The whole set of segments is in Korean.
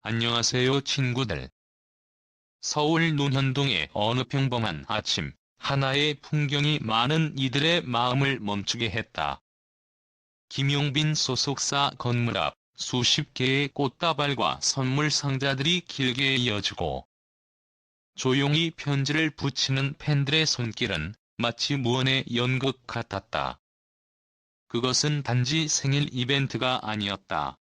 안녕하세요 친구들. 서울 논현동의 어느 평범한 아침, 하나의 풍경이 많은 이들의 마음을 멈추게 했다. 김용빈 소속사 건물 앞 수십 개의 꽃다발과 선물 상자들이 길게 이어지고 조용히 편지를 붙이는 팬들의 손길은 마치 무언의 연극 같았다. 그것은 단지 생일 이벤트가 아니었다.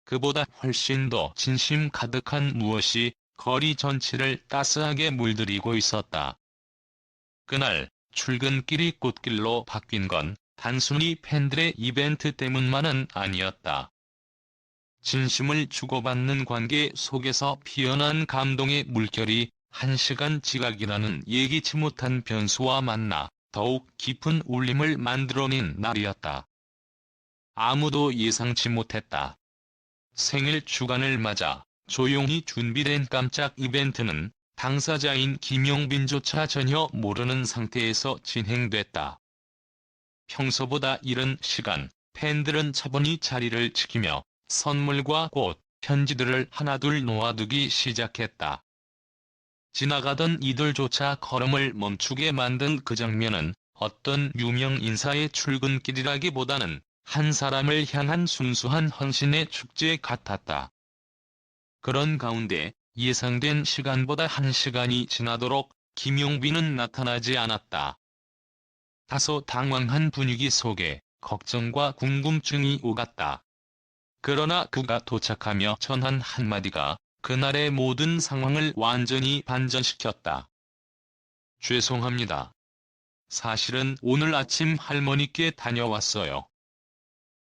그보다 훨씬 더 진심 가득한 무엇이 거리 전체를 따스하게 물들이고 있었다. 그날 출근길이 꽃길로 바뀐 건 단순히 팬들의 이벤트 때문만은 아니었다. 진심을 주고받는 관계 속에서 피어난 감동의 물결이 1시간 지각이라는 예기치 못한 변수와 만나 더욱 깊은 울림을 만들어낸 날이었다. 아무도 예상치 못했다. 생일 주간을 맞아 조용히 준비된 깜짝 이벤트는 당사자인 김용빈조차 전혀 모르는 상태에서 진행됐다. 평소보다 이른 시간, 팬들은 차분히 자리를 지키며 선물과 꽃, 편지들을 하나둘 놓아두기 시작했다. 지나가던 이들조차 걸음을 멈추게 만든 그 장면은 어떤 유명 인사의 출근길이라기보다는 한 사람을 향한 순수한 헌신의 축제 같았다. 그런 가운데 예상된 시간보다 1시간이 지나도록 김용빈은 나타나지 않았다. 다소 당황한 분위기 속에 걱정과 궁금증이 오갔다. 그러나 그가 도착하며 전한 한마디가 그날의 모든 상황을 완전히 반전시켰다. 죄송합니다. 사실은 오늘 아침 할머니께 다녀왔어요.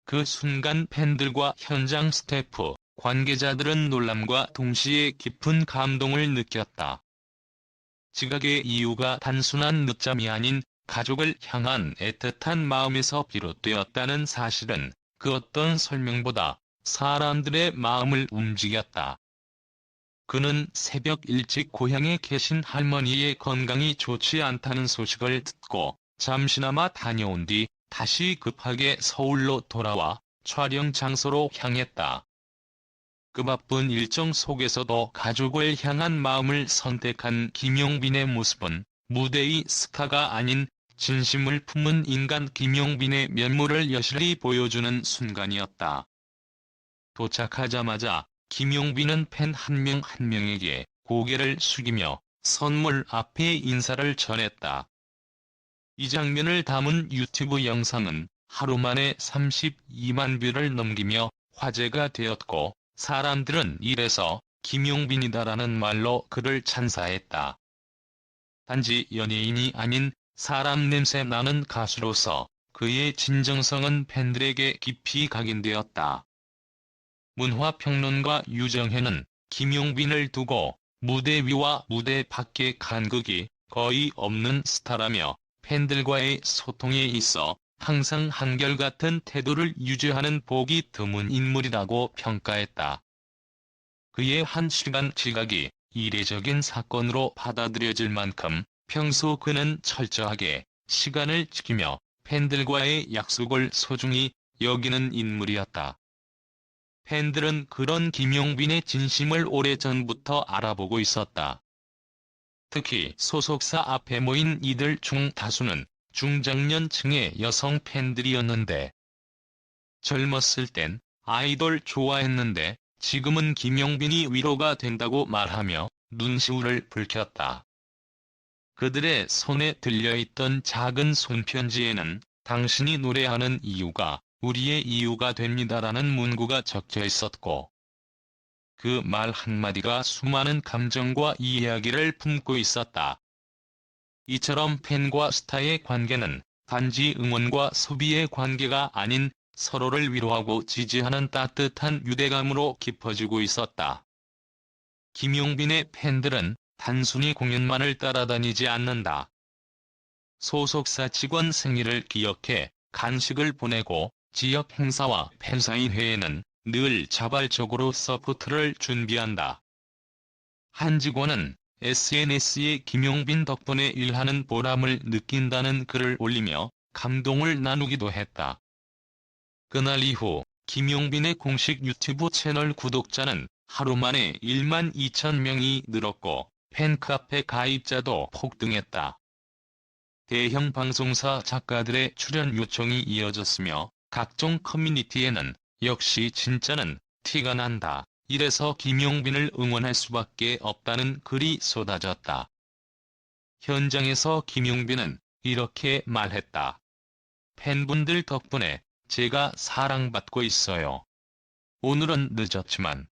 그 순간 팬들과 현장 스태프, 관계자들은 놀람과 동시에 깊은 감동을 느꼈다. 지각의 이유가 단순한 늦잠이 아닌 가족을 향한 애틋한 마음에서 비롯되었다는 사실은 그 어떤 설명보다 사람들의 마음을 움직였다. 그는 새벽 일찍 고향에 계신 할머니의 건강이 좋지 않다는 소식을 듣고 잠시나마 다녀온 뒤 다시 급하게 서울로 돌아와 촬영 장소로 향했다. 그 바쁜 일정 속에서도 가족을 향한 마음을 선택한 김용빈의 모습은 무대의 스타가 아닌 진심을 품은 인간 김용빈의 면모를 여실히 보여주는 순간이었다. 도착하자마자 김용빈은 팬 한 명 한 명에게 고개를 숙이며 선물 앞에 인사를 전했다. 이 장면을 담은 유튜브 영상은 하루 만에 32만 뷰를 넘기며 화제가 되었고 사람들은 이래서 김용빈이다라는 말로 그를 찬사했다. 단지 연예인이 아닌 사람 냄새 나는 가수로서 그의 진정성은 팬들에게 깊이 각인되었다. 문화평론가 유정현은 김용빈을 두고 무대 위와 무대 밖의 간극이 거의 없는 스타라며 팬들과의 소통에 있어 항상 한결같은 태도를 유지하는 보기 드문 인물이라고 평가했다. 그의 1시간 지각이 이례적인 사건으로 받아들여질 만큼 평소 그는 철저하게 시간을 지키며 팬들과의 약속을 소중히 여기는 인물이었다. 팬들은 그런 김용빈의 진심을 오래전부터 알아보고 있었다. 특히 소속사 앞에 모인 이들 중 다수는 중장년층의 여성 팬들이었는데 젊었을 땐 아이돌 좋아했는데 지금은 김용빈이 위로가 된다고 말하며 눈시울을 붉혔다. 그들의 손에 들려있던 작은 손편지에는 당신이 노래하는 이유가 우리의 이유가 됩니다라는 문구가 적혀 있었고 그 말 한마디가 수많은 감정과 이야기를 품고 있었다. 이처럼 팬과 스타의 관계는 단지 응원과 소비의 관계가 아닌 서로를 위로하고 지지하는 따뜻한 유대감으로 깊어지고 있었다. 김용빈의 팬들은 단순히 공연만을 따라다니지 않는다. 소속사 직원 생일을 기억해 간식을 보내고 지역 행사와 팬사인회에는 늘 자발적으로 서포트를 준비한다. 한 직원은 SNS에 김용빈 덕분에 일하는 보람을 느낀다는 글을 올리며 감동을 나누기도 했다. 그날 이후 김용빈의 공식 유튜브 채널 구독자는 하루 만에 1만 2천 명이 늘었고 팬카페 가입자도 폭등했다. 대형 방송사 작가들의 출연 요청이 이어졌으며 각종 커뮤니티에는 역시 진짜는 티가 난다. 이래서 김용빈을 응원할 수밖에 없다는 글이 쏟아졌다. 현장에서 김용빈은 이렇게 말했다. 팬분들 덕분에 제가 사랑받고 있어요. 오늘은 늦었지만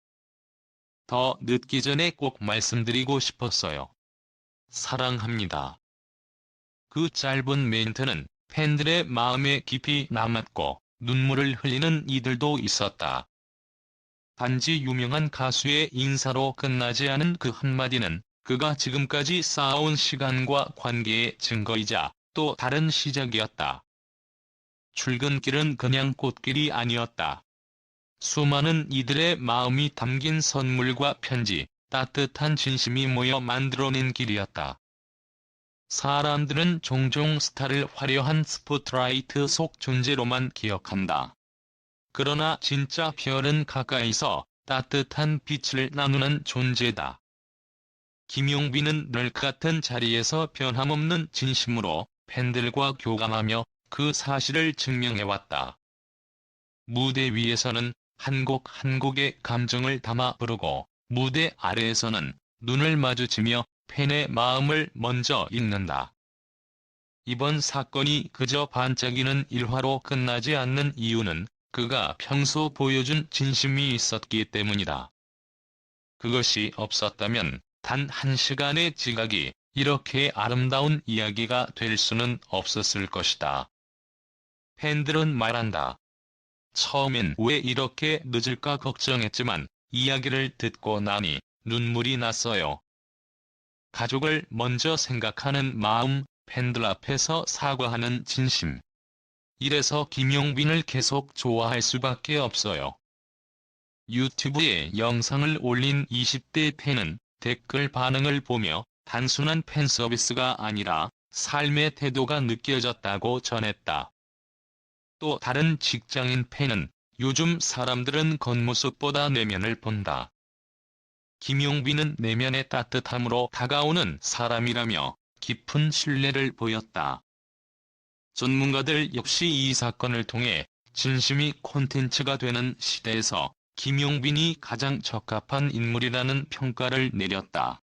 더 늦기 전에 꼭 말씀드리고 싶었어요. 사랑합니다. 그 짧은 멘트는 팬들의 마음에 깊이 남았고 눈물을 흘리는 이들도 있었다. 단지 유명한 가수의 인사로 끝나지 않은 그 한마디는 그가 지금까지 쌓아온 시간과 관계의 증거이자 또 다른 시작이었다. 출근길은 그냥 꽃길이 아니었다. 수많은 이들의 마음이 담긴 선물과 편지, 따뜻한 진심이 모여 만들어낸 길이었다. 사람들은 종종 스타를 화려한 스포트라이트 속 존재로만 기억한다. 그러나 진짜 별은 가까이서 따뜻한 빛을 나누는 존재다. 김용빈은 늘 같은 자리에서 변함없는 진심으로 팬들과 교감하며 그 사실을 증명해왔다. 무대 위에서는 한 곡 한 곡의 감정을 담아 부르고 무대 아래에서는 눈을 마주치며 팬의 마음을 먼저 읽는다. 이번 사건이 그저 반짝이는 일화로 끝나지 않는 이유는 그가 평소 보여준 진심이 있었기 때문이다. 그것이 없었다면 단 한 시간의 지각이 이렇게 아름다운 이야기가 될 수는 없었을 것이다. 팬들은 말한다. 처음엔 왜 이렇게 늦을까 걱정했지만 이야기를 듣고 나니 눈물이 났어요. 가족을 먼저 생각하는 마음, 팬들 앞에서 사과하는 진심. 이래서 김용빈을 계속 좋아할 수밖에 없어요. 유튜브에 영상을 올린 20대 팬은 댓글 반응을 보며 단순한 팬 서비스가 아니라 삶의 태도가 느껴졌다고 전했다. 또 다른 직장인 팬은 요즘 사람들은 겉모습보다 내면을 본다. 김용빈은 내면의 따뜻함으로 다가오는 사람이라며 깊은 신뢰를 보였다. 전문가들 역시 이 사건을 통해 진심이 콘텐츠가 되는 시대에서 김용빈이 가장 적합한 인물이라는 평가를 내렸다.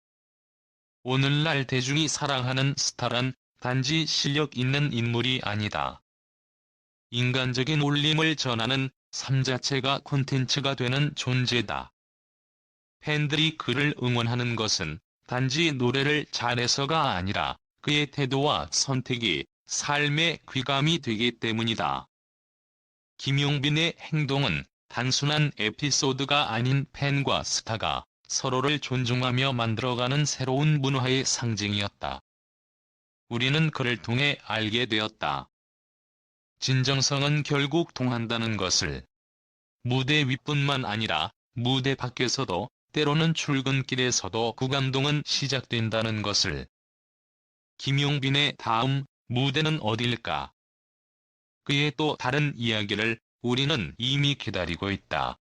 오늘날 대중이 사랑하는 스타란 단지 실력 있는 인물이 아니다. 인간적인 울림을 전하는 삶 자체가 콘텐츠가 되는 존재다. 팬들이 그를 응원하는 것은 단지 노래를 잘해서가 아니라 그의 태도와 선택이 삶의 귀감이 되기 때문이다. 김용빈의 행동은 단순한 에피소드가 아닌 팬과 스타가 서로를 존중하며 만들어가는 새로운 문화의 상징이었다. 우리는 그를 통해 알게 되었다. 진정성은 결국 통한다는 것을. 무대 윗뿐만 아니라 무대 밖에서도 때로는 출근길에서도 그 감동은 시작된다는 것을. 김용빈의 다음 무대는 어딜까? 그의 또 다른 이야기를 우리는 이미 기다리고 있다.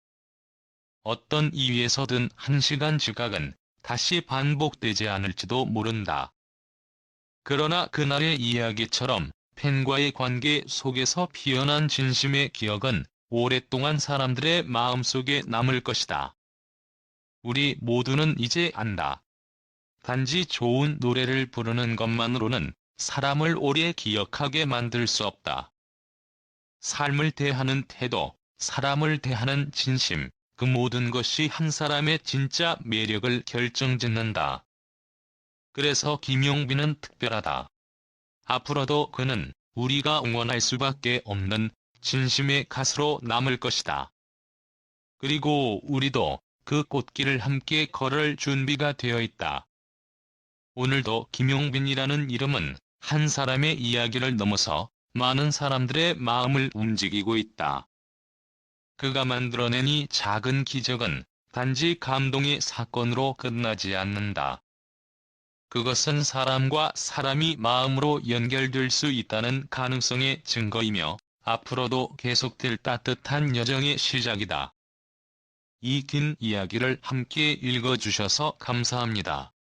어떤 이유에서든 1시간 지각은 다시 반복되지 않을지도 모른다. 그러나 그날의 이야기처럼 팬과의 관계 속에서 피어난 진심의 기억은 오랫동안 사람들의 마음속에 남을 것이다. 우리 모두는 이제 안다. 단지 좋은 노래를 부르는 것만으로는 사람을 오래 기억하게 만들 수 없다. 삶을 대하는 태도, 사람을 대하는 진심, 그 모든 것이 한 사람의 진짜 매력을 결정짓는다. 그래서 김용빈은 특별하다. 앞으로도 그는 우리가 응원할 수밖에 없는 진심의 가수로 남을 것이다. 그리고 우리도 그 꽃길을 함께 걸을 준비가 되어 있다. 오늘도 김용빈이라는 이름은 한 사람의 이야기를 넘어서 많은 사람들의 마음을 움직이고 있다. 그가 만들어낸 이 작은 기적은 단지 감동의 사건으로 끝나지 않는다. 그것은 사람과 사람이 마음으로 연결될 수 있다는 가능성의 증거이며 앞으로도 계속될 따뜻한 여정의 시작이다. 이 긴 이야기를 함께 읽어주셔서 감사합니다.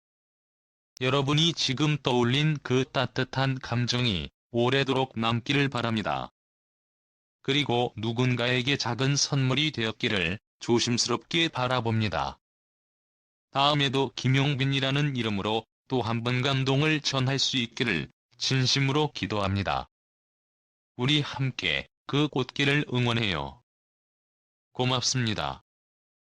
여러분이 지금 떠올린 그 따뜻한 감정이 오래도록 남기를 바랍니다. 그리고 누군가에게 작은 선물이 되었기를 조심스럽게 바라봅니다. 다음에도 김용빈이라는 이름으로 또 한 번 감동을 전할 수 있기를 진심으로 기도합니다. 우리 함께 그 꽃길을 응원해요. 고맙습니다.